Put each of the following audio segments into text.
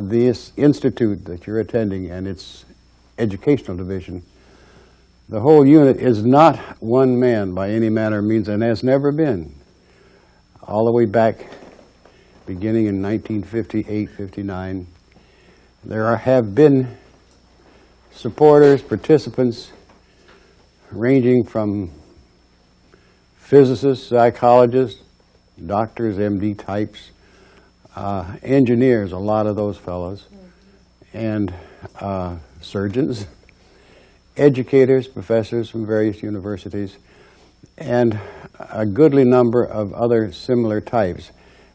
this institute that you're attending and its educational division, the whole unit is not one man by any manner of means, and has never been. All the way back, beginning in 1958, 59, there have been supporters, participants, ranging from physicists, psychologists, doctors, MD types, engineers, a lot of those fellows, and surgeons, educators, professors from various universities, and a goodly number of other similar types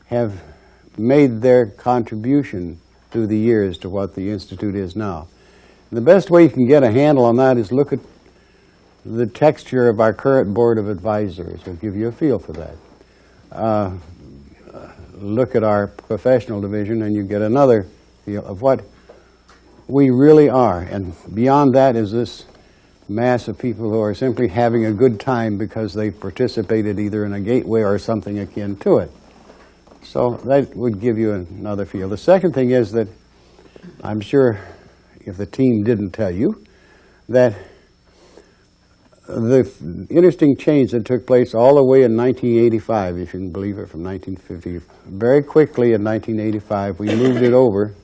have made their contribution through the years to what the Institute is now. And the best way you can get a handle on that is look at the texture of our current Board of Advisors. It'll give you a feel for that. Look at our professional division and you get another feel of what we really are. And beyond that is this mass of people who are simply having a good time because they participated either in a gateway or something akin to it. So that would give you another feel. The second thing is that I'm sure if the team didn't tell you that the interesting change that took place all the way in 1985, if you can believe it, from 1950, very quickly in 1985 we moved it over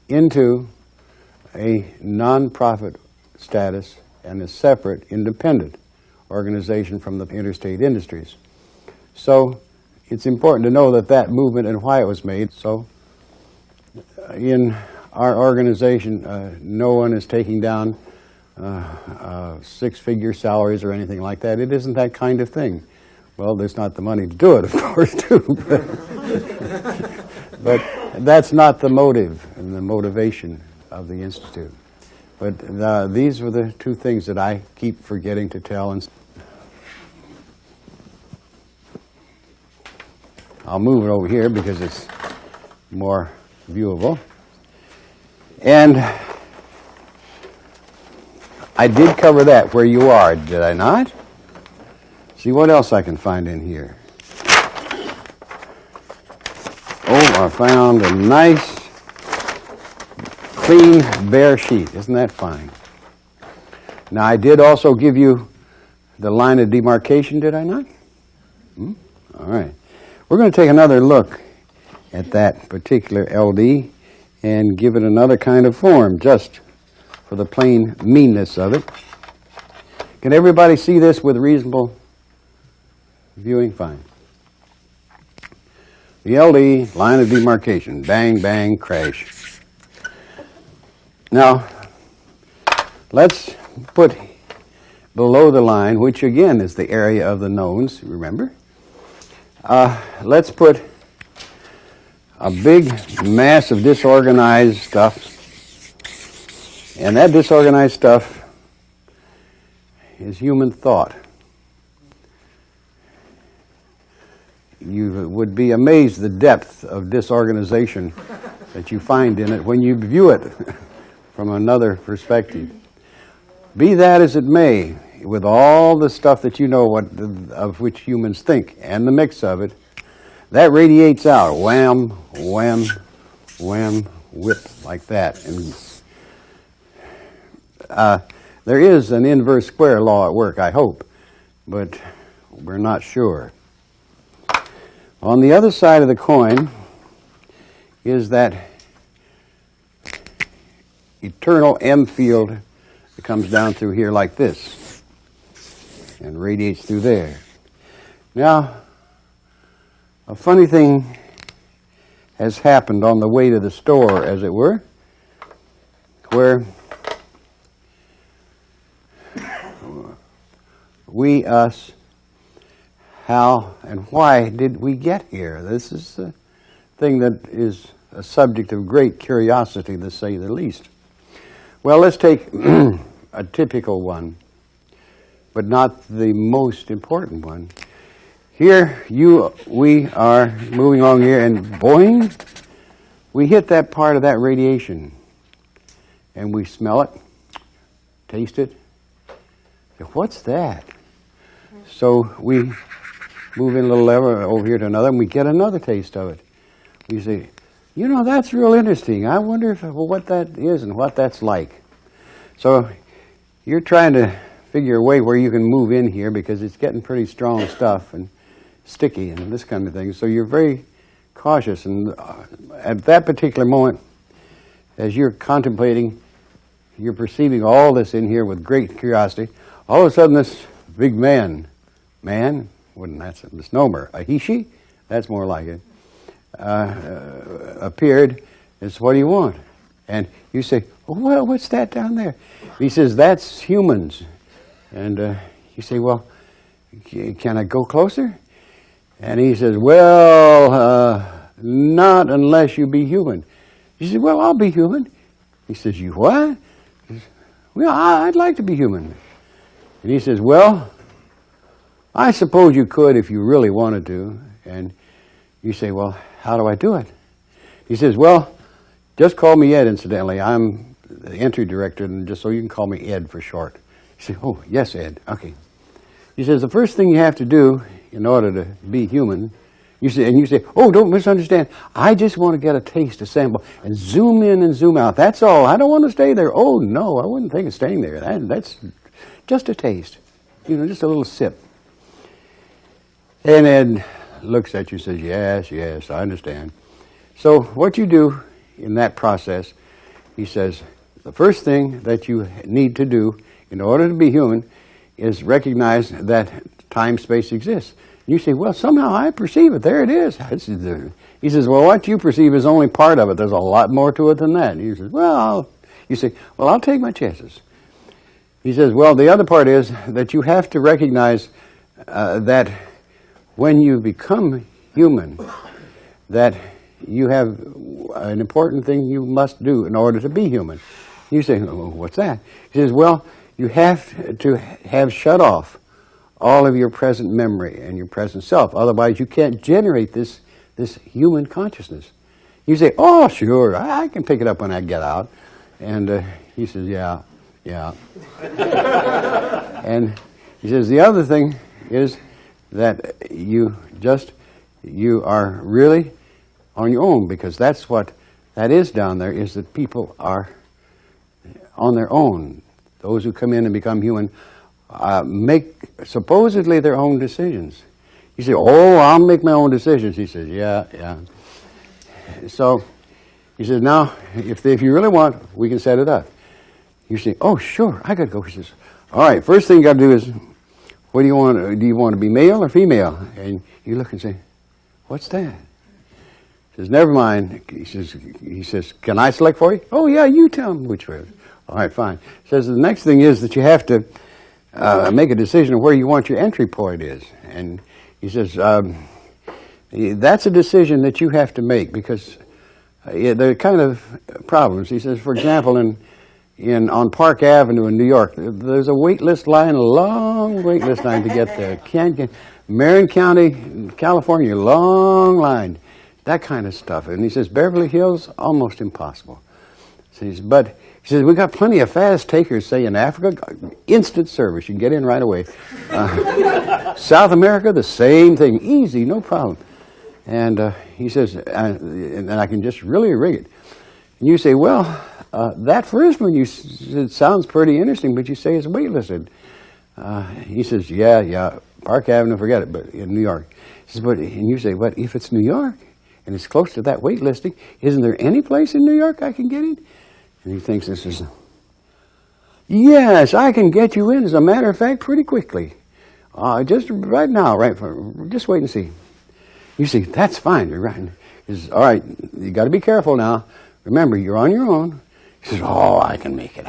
into a non-profit status and a separate, independent organization from the interstate industries. So it's important to know that that movement and why it was made. So in our organization, no one is taking down six-figure salaries or anything like that. It isn't that kind of thing. Well, there's not the money to do it, of course, too. But that's not the motive and the motivation of the Institute. But these were the two things that I keep forgetting to tell. And I'll move it over here because it's more viewable. And I did cover that where you are, did I not? See what else I can find in here. Oh, I found a nice, clean, bare sheet. Isn't that fine? Now, I did also give you the line of demarcation, did I not? All right. We're going to take another look at that particular LD and give it another kind of form, just for the plain meanness of it. Can everybody see this with reasonable viewing? Fine. The LD, line of demarcation, bang, bang, crash. Now, let's put below the line, which again is the area of the nose, remember? Let's put a big mass of disorganized stuff, and that disorganized stuff is human thought. You would be amazed the depth of disorganization that you find in it when you view it from another perspective. Be that as it may, with all the stuff that you know of which humans think, and the mix of it, that radiates out, wham, wham, wham, whip, like that. And there is an inverse square law at work, I hope, but we're not sure. On the other side of the coin is that eternal M field that comes down through here like this and radiates through there. Now, a funny thing has happened on the way to the store, as it were, where we, us, how and why did we get here? This is a thing that is a subject of great curiosity, to say the least. Well, let's take a typical one, but not the most important one. Here, we are moving along here, and boing, we hit that part of that radiation, and we smell it, taste it. What's that? So we move in a little lever over here to another, and we get another taste of it. We say, you know, that's real interesting. I wonder what that is and what that's like. So you're trying to figure a way where you can move in here because it's getting pretty strong stuff and sticky and this kind of thing. So you're very cautious. And at that particular moment, as you're contemplating, you're perceiving all this in here with great curiosity. All of a sudden, this big man, wouldn't that's a misnomer, a he-she, that's more like it, appeared and said, what do you want? And you say, well, what's that down there? He says, that's humans. And you say, well, can I go closer? And he says, well, not unless you be human. You say, well, I'll be human. He says, you what? He says, well, I'd like to be human. And he says, well, I suppose you could if you really wanted to. And you say, well, how do I do it? He says, well, just call me Ed, incidentally. I'm the entry director, and just so you can call me Ed for short. You say, oh, yes, Ed, okay. He says, the first thing you have to do in order to be human, you say, oh, don't misunderstand. I just want to get a taste, a sample, and zoom in and zoom out. That's all. I don't want to stay there. Oh, no, I wouldn't think of staying there. That's just a taste, you know, just a little sip. And Ed looks at you and says, yes, I understand. So what you do in that process, he says, the first thing that you need to do in order to be human is recognize that time-space exists. You say, well, somehow I perceive it. There it is. He says, well, what you perceive is only part of it. There's a lot more to it than that. He says, well, you say, well, I'll take my chances. He says, well, the other part is that you have to recognize that when you become human, that you have an important thing you must do in order to be human. You say, oh, what's that? He says, well, you have to have shut off all of your present memory and your present self. Otherwise, you can't generate this human consciousness. You say, oh, sure, I can pick it up when I get out. And he says, yeah. And he says, the other thing is that you are really on your own, because that's what that is down there, is that people are on their own. Those who come in and become human make supposedly their own decisions. You say, oh, I'll make my own decisions. He says, yeah. So he says, now, if you really want, we can set it up. You say, oh, sure, I got to go. He says, all right, first thing you got to do is, what do you want? Do you want to be male or female? And you look and say, what's that? He says, never mind. He says, can I select for you? Oh, yeah, you tell me which way. All right, fine. He says, the next thing is that you have to make a decision of where you want your entry point is. And he says, that's a decision that you have to make, because there are kind of problems. He says, for example, on Park Avenue in New York, there's a wait list line, a long wait list line to get there. Marin County, California, long line, that kind of stuff. And he says, Beverly Hills, almost impossible. But he says, we got plenty of fast takers, say in Africa, instant service, you can get in right away. South America, the same thing, easy, no problem. And he says, and I can just really rig it. And you say, well, that first one, it sounds pretty interesting, but you say it's waitlisted. He says, yeah, Park Avenue, forget it, but in New York. He says, and you say, but if it's New York, and it's close to that waitlisting, isn't there any place in New York I can get in? And he thinks this is, yes, I can get you in, as a matter of fact, pretty quickly. Just right now, just wait and see. You say, that's fine, you're right. He says, all right, you got to be careful now. Remember, you're on your own. He says, oh, I can make it.